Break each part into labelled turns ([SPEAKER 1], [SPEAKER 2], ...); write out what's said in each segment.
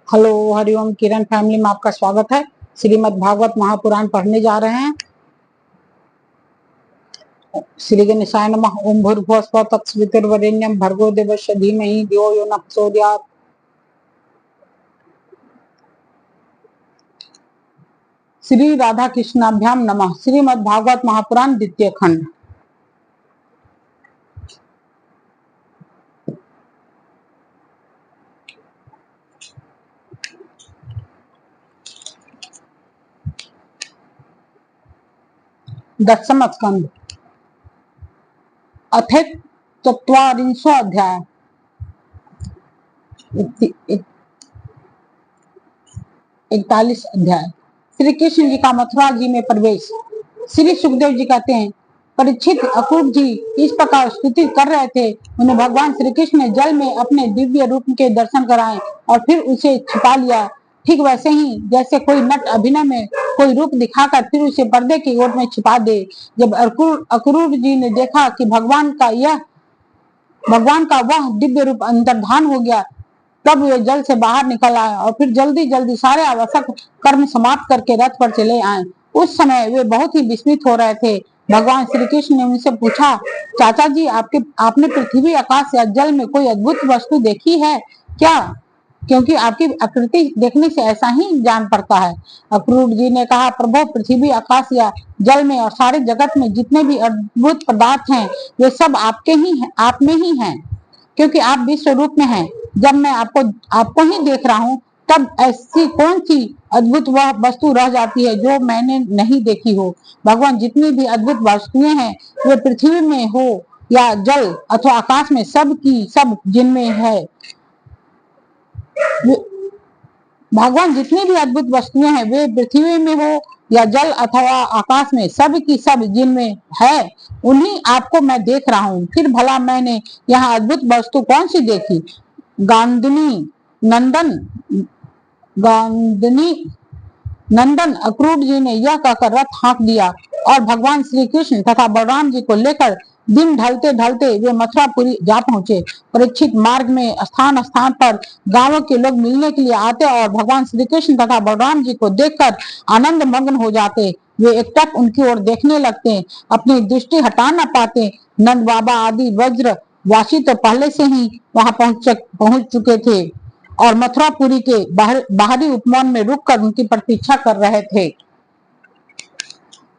[SPEAKER 1] Hello Hariom किरण family में आपका स्वागत है। श्रीमद् भागवत महापुराण पढ़ने जा रहे हैं। श्री गणेशाय नमः। ओम भूर्भुवः स्वः तत्सवितुर्वरेण्यं भर्गो देवस्य धीमहि धियो यो नः प्रचोदयात्। श्री राधा कृष्णाभ्याम नमः। श्रीमद् भागवत महापुराण द्वितीय खंड। दशम स्कंद अथ 44वां अध्याय। 41 अध्याय। श्री कृष्ण जी का मथुरा जी में प्रवेश। श्री सुखदेव जी कहते हैं, परीक्षित अक्रूर जी इस प्रकार स्तुति कर रहे थे। उन्हें भगवान श्री कृष्ण ने जल में अपने दिव्य रूप के दर्शन कराए और फिर उसे छिपा लिया। ठीक वैसे ही जैसे कोई नट अभिनय में कोई रूप दिखाकर फिर उसे पर्दे की ओट में छिपा दे। जब अक्रूर जी ने देखा कि भगवान का वह दिव्य रूप अंतर्धान हो गया, तब वे जल से बाहर निकल आए और फिर जल्दी जल्दी सारे आवश्यक कर्म समाप्त करके रथ पर चले आए। उस समय वे बहुत ही विस्मित हो रहे थे। भगवान श्री कृष्ण ने उनसे पूछा, चाचा जी, आपने पृथ्वी, आकाश या जल में कोई अद्भुत वस्तु देखी है क्या? क्योंकि आपकी आकृति देखने से ऐसा ही जान पड़ता है। अक्रूर जी ने कहा, प्रभु, पृथ्वी, आकाश या जल में और सारे जगत में जितने भी अद्भुत पदार्थ हैं वे सब आप में ही हैं, क्योंकि आप विश्व रूप में हैं। जब मैं आपको ही देख रहा हूँ, तब ऐसी कौन सी अद्भुत वह वस्तु रह जाती है जो मैंने नहीं देखी हो। भगवान, जितनी भी अद्भुत वस्तुएं हैं वे पृथ्वी में हो या जल अथवा आकाश में, सब की सब जिनमें है, भगवान जितनी भी अद्भुत वस्तुएं हैं वे पृथ्वी में हो या जल अथवा आकाश में, सब की सब जिनमें है उन्हीं आपको मैं देख रहा हूँ। फिर भला मैंने यहाँ अद्भुत वस्तु कौन सी देखी? गांधनी नंदन अक्रूर जी ने यह कहकर रथ हाँक दिया और भगवान श्री कृष्ण तथा बलराम जी को लेकर दिन ढलते ढलते वे मथुरापुरी जा पहुंचे। परीक्षित मार्ग में स्थान स्थान पर गांवों के लोग मिलने के लिए आते और भगवान श्री कृष्ण तथा बलराम जी को देखकर आनंद मग्न हो जाते। वे एकटक उनकी ओर देखने लगते, अपनी दृष्टि हटा न पाते। नंद बाबा आदि वज्र वासी तो पहले से ही वहां पहुंच चुके थे और मथुरापुरी के बाहरी उपवन में रुककर उनकी प्रतीक्षा कर रहे थे।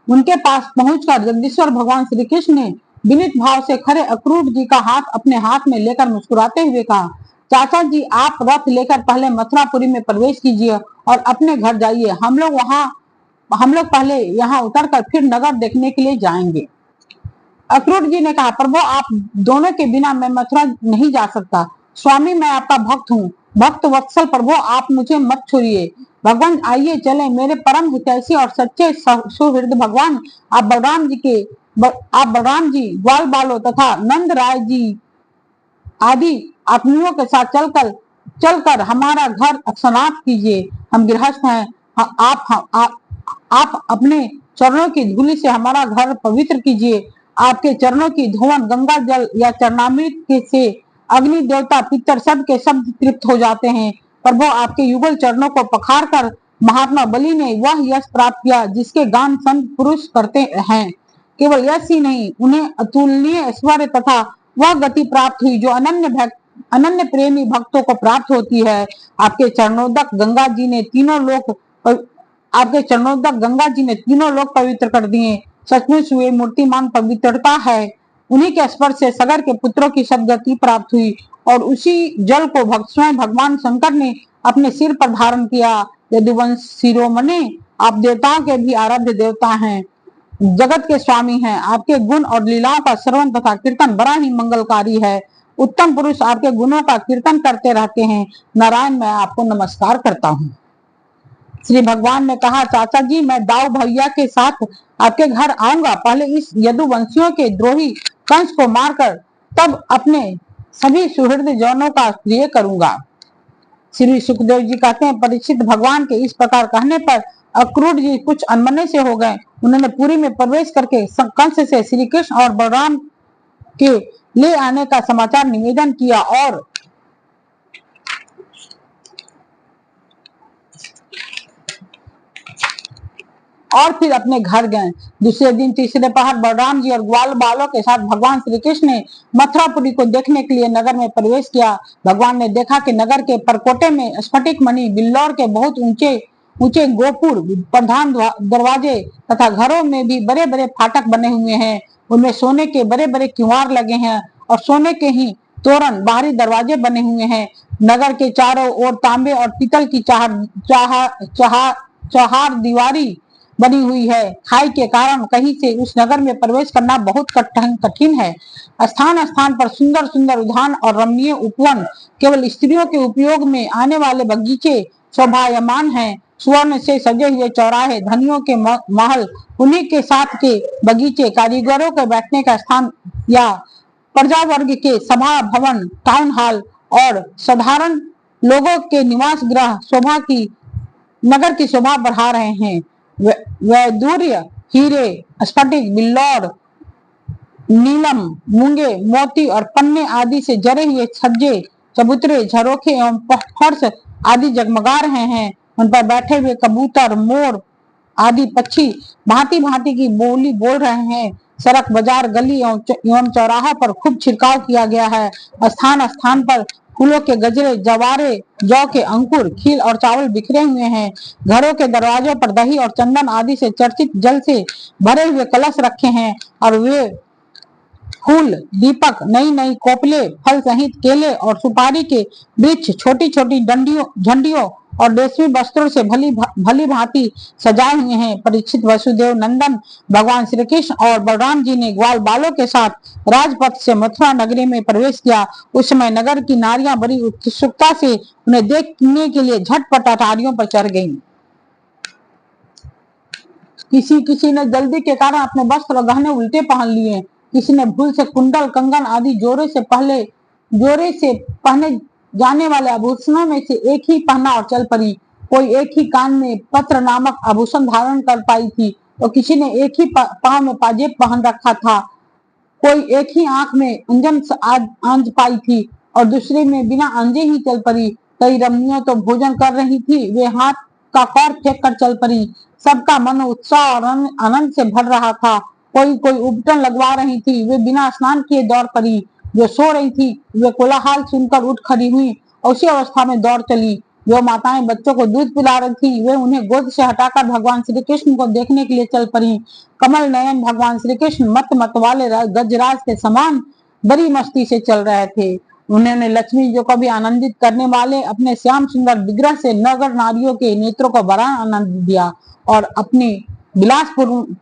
[SPEAKER 1] उनके पास पहुंचकर जगदीश्वर भगवान श्री कृष्ण ने विनीत भाव से खड़े अक्रूर जी का हाथ अपने हाथ में लेकर मुस्कुराते हुए कहा, चाचा जी, आप रथ लेकर पहले मथुरापुरी में प्रवेश कीजिए और अपने घर जाइए। हम लोग पहले यहाँ उतरकर फिर नगर देखने के लिए जाएंगे। अक्रूर जी ने कहा, प्रभु, आप दोनों के बिना मैं मथुरा नहीं जा सकता। स्वामी, मैं आपका भक्त हूँ। भक्त वत्सल प्रभु, आप मुझे मत छोड़िए। भगवान, आइए चले। मेरे परम हितैषी और सच्चे सुहृद भगवान, आप बलराम जी, ग्वाल बालों तथा नंद राय जी आदि आत्मियों के साथ चलकर हमारा घर समाप्त कीजिए। हम गृहस्थ हैं। आप अपने चरणों की धूलि से हमारा घर पवित्र कीजिए। आपके चरणों की धुवन गंगा जल या चरणामृत से अग्नि देवता पितर सब के सब तृप्त हो जाते हैं। प्रभु, आपके युगल चरणों को पखार कर महात्मा बलि ने वह यश प्राप्त किया जिसके गान संत पुरुष करते हैं। केवल यश ही नहीं, उन्हें अतुलनीय ऐश्वर्य तथा वह गति प्राप्त हुई जो अनन्य प्रेमी भक्तों को प्राप्त होती है। आपके चरणोदक गंगा जी ने तीनों लोक पवित्र कर दिए। सचमुच वे मूर्तिमान पवित्रता है। उन्हीं के स्पर्श से सगर के पुत्रों की सदगति प्राप्त हुई और उसी जल को स्वयं भगवान शंकर ने अपने सिर पर धारण किया। यदुवंश शिरोमणि, आप देवताओं के भी आराध्य देवता हैं, जगत के स्वामी हैं। आपके गुण और लीलाओं का श्रवण तथा कीर्तन बड़ा ही मंगलकारी है। उत्तम पुरुष आपके गुणों का कीर्तन करते रहते हैं। नारायण, मैं आपको नमस्कार करता हूँ। श्री भगवान ने कहा, चाचा जी, मैं दाऊ भैया के साथ आपके घर आऊंगा। पहले इस यदुवंशियों के द्रोही कंस को मारकर तब अपने सभी सुहृद जनों का प्रिय करूंगा। श्री सुखदेव जी कहते हैं, परीक्षित भगवान के इस प्रकार कहने पर अक्रूर जी कुछ अनमने से हो गए। उन्होंने पुरी में प्रवेश करके कंस से श्री कृष्ण और बलराम के ले आने का समाचार निवेदन किया और और फिर अपने घर गए। दूसरे दिन तीसरे पहर बलराम जी और ग्वाल बालों के साथ भगवान श्री कृष्ण ने मथुरापुरी को देखने के लिए नगर में प्रवेश किया। भगवान ने देखा कि नगर के परकोटे में स्फटिक मणि बिल्लौर के बहुत ऊंचे ऊंचे गोपुर, प्रधान दरवाजे तथा घरों में भी बड़े बड़े फाटक बने हुए हैं। उनमें सोने के बड़े बड़े किवाड़ लगे हैं और सोने के ही तोरण बाहरी दरवाजे बने हुए हैं। नगर के चारों ओर तांबे और पीतल की चहार दीवारी बनी हुई है। खाई के कारण कहीं से उस नगर में प्रवेश करना बहुत कठिन है। स्थान स्थान पर सुंदर सुंदर उद्यान और रमणीय उपवन, केवल स्त्रियों के उपयोग में आने वाले बगीचे शोभायमान हैं। स्वर्ण से सजे हुए चौराहे, धनियों के महल, उन्हीं के साथ के बगीचे, कारीगरों के बैठने का स्थान या प्रजा वर्ग के सभा भवन, टाउन हॉल और साधारण लोगों के निवास गृह शोभा की नगर की शोभा बढ़ा रहे हैं। वैदूर्य, हीरे, स्फटिक, बिल्लौर, नीलम, मूंगे, मोती और पन्ने आदि से जरे हुए छज्जे, चबूतरे, झरोखे एवं फर्श आदि जगमगा रहे हैं। उन पर बैठे हुए कबूतर, मोर आदि पक्षी भांति भांति की बोली बोल रहे हैं। सड़क, बाजार, गली एवं चौराहों पर खूब छिड़काव किया गया है। स्थान स्थान पर फूलों के गजरे, जवारे, जौ के अंकुर, खील और चावल बिखरे हुए हैं। घरों के दरवाजों पर दही और चंदन आदि से चर्चित जल से भरे हुए कलश रखे हैं और वे फूल, दीपक, नई नई कोपले, फल सहित केले और सुपारी के वृक्ष छोटी छोटी झंडियों और रेशमी वस्त्रों से भली भांति सजाए हुए हैं। परीक्षित, वसुदेव नंदन भगवान श्री कृष्ण और बलराम जी ने ग्वाल बालों के साथ राजपथ से मथुरा नगरी में प्रवेश किया। उस समय नगर की नारियां बड़ी उत्सुकता से उन्हें देखने के लिए झटपट अटारियों पर चढ़ गईं। किसी किसी ने जल्दी के कारण अपने वस्त्र और गहने उल्टे पहन लिए। किसी ने भूल से कुंडल, कंगन आदि जोरे से पहने जाने वाले आभूषणों में से एक ही पहना और चल पड़ी। कोई एक ही कान में पत्र नामक आभूषण धारण कर पाई थी तो किसी ने एक ही पांव में पाजेब पहन रखा था। कोई एक ही आंख में अंजन आंज पाई थी और दूसरी में बिना आंजे ही चल पड़ी। कई रमणियां तो भोजन कर रही थी, वे हाथ का कौर फेंक कर चल पड़ी। सबका मन उत्साह और आनंद से भर रहा था। कोई कोई उपटन लगवा रही थी, वे बिना स्नान किए दौड़ पड़ी। जो सो रही थी वे कोलाहल सुनकर उठ खड़ी हुई और उसी अवस्था में दौड़ चली। जो माताएं बच्चों को दूध पिला रही थी वे उन्हें गोद से हटाकर भगवान श्री कृष्ण को देखने के लिए चल पड़ी। कमल नयन भगवान श्री कृष्ण मत वाले गजराज के समान बड़ी मस्ती से चल रहे थे। उन्होंने लक्ष्मी जी को भी आनंदित करने वाले अपने श्याम सुंदर विग्रह से नगर नारियों के नेत्रों को बड़ा आनंद दिया और अपनी विलासपूर्ण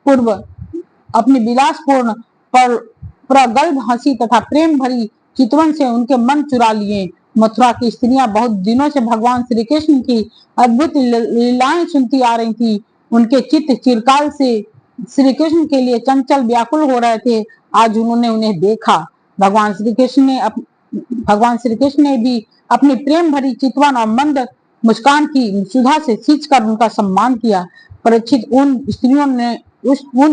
[SPEAKER 1] प्रगल्भ हंसी तथा प्रेम भरी चितवन से उनके मन चुरा लिए। मथुरा की स्त्रियां बहुत दिनों से भगवान श्री कृष्ण की अद्भुत लीलाएं सुनती आ रही थी। उनके चित्त चिरकाल से श्री कृष्ण के लिए चंचल व्याकुल हो रहे थे। आज उन्होंने उन्हें देखा। भगवान श्री कृष्ण ने भी अपनी प्रेम भरी चितवन और मंद मुस्कान की सुधा से सींचकर उनका सम्मान किया। परीक्षित, उन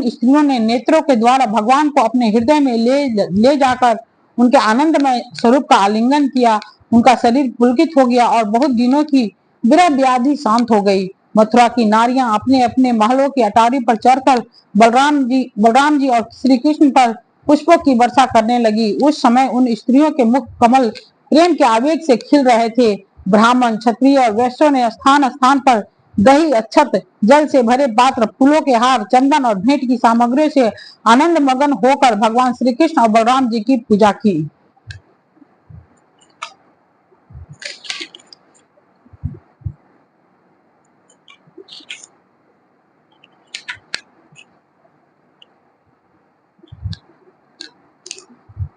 [SPEAKER 1] स्त्रियों ने नेत्रों के द्वारा भगवान को अपने हृदय में ले जाकर उनके आनंदमय स्वरूप का आलिंगन किया। उनका शरीर पुलकित हो गया और बहुत दिनों की विरह व्याधि शांत हो गई। मथुरा की नारियां अपने अपने महलों की अटारी पर चढ़कर बलराम जी और श्री कृष्ण पर पुष्पों की वर्षा करने लगी। उस समय उन स्त्रियों के मुख कमल प्रेम के आवेग से खिल रहे थे। ब्राह्मण, क्षत्रिय और वैश्यों ने स्थान स्थान पर दही, अक्षत, जल से भरे पात्र, फूलों के हार, चंदन और भेंट की सामग्रियों से आनंद मगन होकर भगवान श्री कृष्ण और बलराम जी की पूजा की।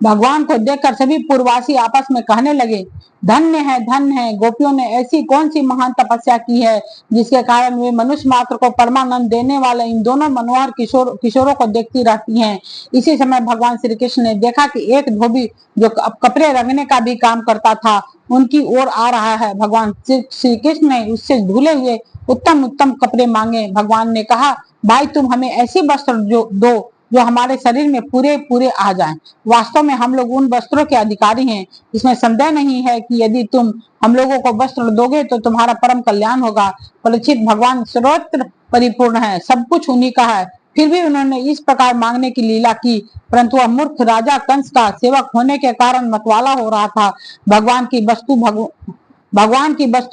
[SPEAKER 1] भगवान को देखकर सभी पूर्ववासी आपस में कहने लगे, धन्य है गोपियों ने ऐसी कौन सी महान तपस्या की है जिसके कारण वे मनुष्य मात्र को परमानंद देने वाले इन दोनों मनोहर किशोरों को देखती रहती हैं। इसी समय भगवान श्री कृष्ण ने देखा कि एक धोबी जो कपड़े रंगने का भी काम करता था उनकी ओर आ रहा है। भगवान श्री कृष्ण ने उससे धुले हुए उत्तम उत्तम कपड़े मांगे। भगवान ने कहा, भाई तुम हमें ऐसी वस्त्र दो जो हमारे शरीर में पूरे पूरे आ जाएं। वास्तव में हम लोग उन वस्त्रों के अधिकारी हैं। इसमें संदेह नहीं है कि यदि तुम हम लोगों को वस्त्र दोगे तो तुम्हारा परम कल्याण होगा। परीक्षित, भगवान सर्वत्र परिपूर्ण है, सब कुछ उन्हीं का है। फिर भी उन्होंने इस प्रकार मांगने की लीला की, परंतु वह मूर्ख राजा कंस का सेवक होने के कारण मतवाला हो रहा था। भगवान की वस्तु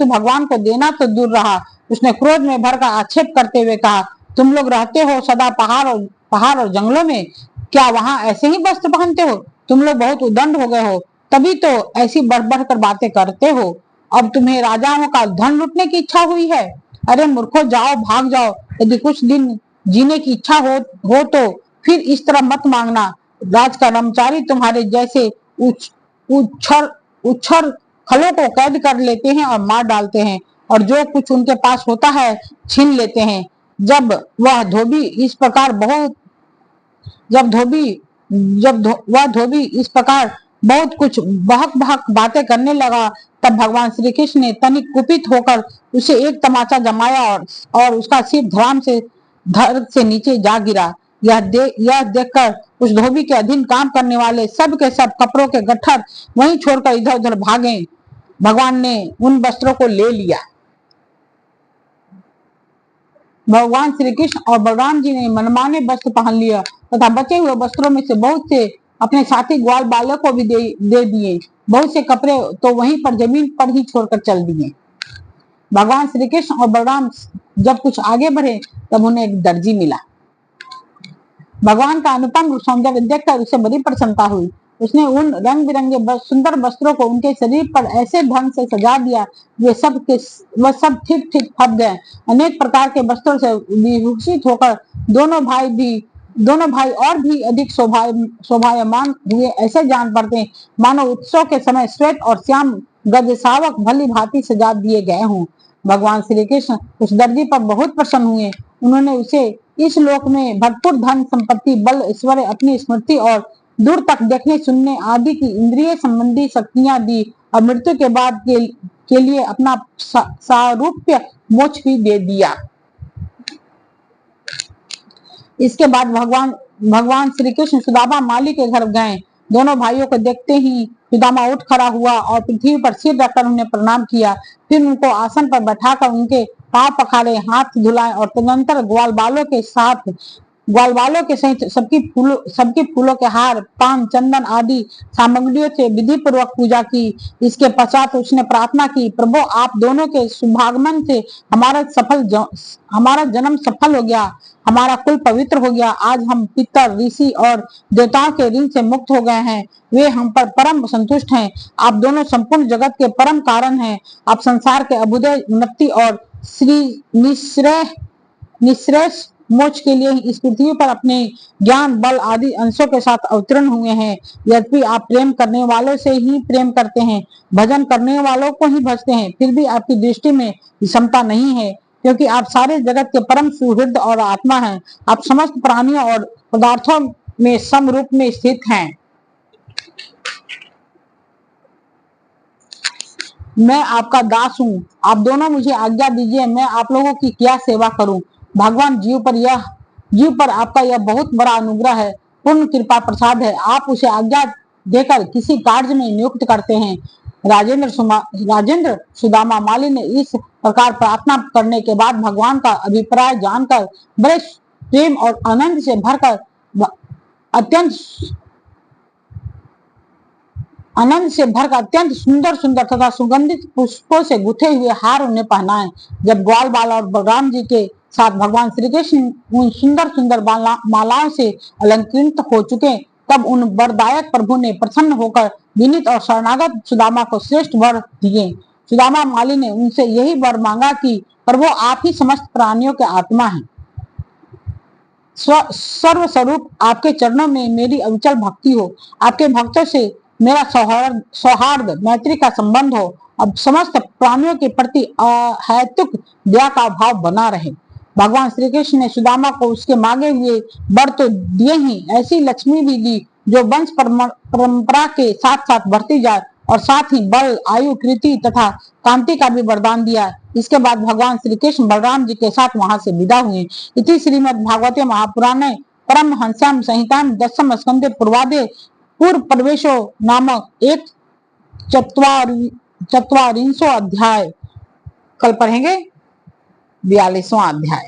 [SPEAKER 1] भगवान को देना तो दूर रहा, उसने क्रोध में भरकर आक्षेप करते हुए कहा, तुम लोग रहते हो सदा पहाड़ और जंगलों में, क्या वहां ऐसे ही वस्त्र पहनते हो? तुम लोग बहुत उदंड हो गए हो, तभी तो ऐसी बढ़ बढ़ कर बातें करते हो। अब तुम्हें राजाओं का धन लूटने की इच्छा हुई है? अरे मूर्खों, जाओ, भाग जाओ। यदि कुछ दिन जीने की इच्छा हो तो फिर इस तरह मत मांगना। राज कर्मचारी तुम्हारे जैसे उच्छर उच्छर खलों को कैद कर लेते हैं और मार डालते हैं, और जो कुछ उनके पास होता है छीन लेते हैं। वह धोबी इस प्रकार बहुत कुछ बहक बहक बातें करने लगा, तब भगवान श्री कृष्ण ने तनिक कुपित होकर उसे एक तमाचा जमाया और उसका सिर धड़ से नीचे जा गिरा। यह देखकर उस धोबी के अधीन काम करने वाले सब के सब कपड़ों के गट्ठर वहीं छोड़कर इधर उधर भागे। भगवान ने उन वस्त्रों को ले लिया। भगवान श्री कृष्ण और बलराम जी ने मनमाने वस्त्र पहन लिया तथा बचे हुए वस्त्रों में से बहुत से अपने साथी ग्वाल बालों को भी दे दिए। बहुत से कपड़े तो वहीं पर जमीन पर ही छोड़कर चल दिए। भगवान श्री कृष्ण और बलराम जब कुछ आगे बढ़े तब उन्हें एक दर्जी मिला। भगवान का अनुपम सौंदर्य देखकर उसे बड़ी प्रसन्नता हुई। उसने उन रंग बिरंगे सुंदर वस्त्रों को उनके शरीर पर ऐसे ढंग से सजा दिया वह सब ठीक ठीक फट गए। अनेक प्रकार के वस्त्रों से विभूषित होकर दोनों भाई और भी अधिक शोभायमान हुए। ऐसे जान पड़ते मानो उत्सव के समय श्वेत और श्याम गज शावक भली भांति सजा दिए गए हों। भगवान श्री कृष्ण उस दर्जी पर बहुत प्रसन्न हुए। उन्होंने उसे इस लोक में भरपूर धन संपत्ति, बल, ऐश्वर्य, अपनी स्मृति और दूर तक देखने सुनने आदि की इंद्रिय संबंधी शक्तियां दी और मृत्यु के बाद के लिए अपना सारूप्य मोक्ष भी दे दिया। इसके बाद भगवान श्री कृष्ण सुदामा माली के घर गए। दोनों भाइयों को देखते ही सुदामा उठ खड़ा हुआ और पृथ्वी पर सिर रखकर उन्हें प्रणाम किया। फिर उनको आसन पर बैठाकर उनके पांव पखारे, हाथ धुलाए और तदनंतर ग्वाल बालों के सहित सबकी फूलों के हार, पान, चंदन आदि सामग्रियों से विधि पूर्वक पूजा की। इसके पश्चात उसने प्रार्थना की, प्रभु आप दोनों के शुभागमन से हमारा जन्म सफल हो गया, हमारा कुल पवित्र हो गया। आज हम पितर, ऋषि और देवताओं के ऋण से मुक्त हो गए हैं। वे हम पर परम संतुष्ट हैं। आप दोनों संपूर्ण जगत के परम कारण हैं। आप संसार के अभ्युदय, उन्नति और श्री निश्रेष मोक्ष के लिए इस पृथ्वी पर अपने ज्ञान, बल आदि अंशों के साथ अवतीर्ण हुए हैं। यद्यपि आप प्रेम करने वालों से ही प्रेम करते हैं, भजन करने वालों को ही भजते हैं, फिर भी आपकी दृष्टि में विषमता नहीं है, क्योंकि आप सारे जगत के परम सुहृद और आत्मा हैं। आप समस्त प्राणियों और पदार्थों में सम रूप में स्थित हैं। मैं आपका दास हूँ। आप दोनों मुझे आज्ञा दीजिए, मैं आप लोगों की क्या सेवा करूं। भगवान जीव पर आपका यह बहुत बड़ा अनुग्रह है, पूर्ण कृपा प्रसाद है। आप उसे आज्ञा देकर किसी कार्य में नियुक्त करते हैं। राजेंद्र सुदामा माली ने इस प्रकार प्रार्थना करने के बाद भगवान का अभिप्राय जानकर बड़े प्रेम और आनंद से भरकर अत्यंत सुंदर सुंदर तथा सुगंधित पुष्पों से गुथे हुए हार उन्हें पहनाए। जब ग्वाल बाल और बलराम जी के साथ भगवान श्री कृष्ण उन सुंदर सुंदर मालाओं से अलंकृत हो चुके, तब उन वरदायक प्रभु ने प्रसन्न होकर विनीत और शरणागत सुदामा को श्रेष्ठ वर दिए। सुदामा माली ने उनसे यही वर मांगा कि प्रभु आप ही समस्त प्राणियों के आत्मा हैं। सर्व स्वरूप आपके चरणों में मेरी अविचल भक्ति हो। आपके भक्तों से मेरा सौहार्द मैत्री का संबंध हो। अब समस्त प्राणियों के प्रति अहेतुक दया का भाव बना रहे। भगवान श्री कृष्ण ने सुदामा को उसके मांगे हुए वर तो दिए ही, ऐसी लक्ष्मी भी दी जो वंश परंपरा के साथ साथ बढ़ती जाए, और साथ ही बल, आयु, कृति तथा कांति का भी वरदान दिया। इसके बाद भगवान श्री कृष्ण बलराम जी के साथ वहां से विदा हुए। इति श्रीमद् भागवते महापुराणे परमहंस्यां संहितां दशम स्कंदे पूर्वादे पूर्व प्रवेशो नामक एक चत्वारिंशो अध्याय। कल पढ़ेंगे 42वां अध्याय।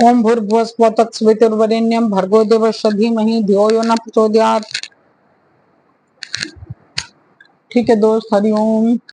[SPEAKER 1] ओम भूर्भुवस्सुः तत्सवितुर्वरेण्यं भर्गो देवस्य धीमहि धियो यो न प्रचोदयात्। ठीक है दोस्त, हरिओम।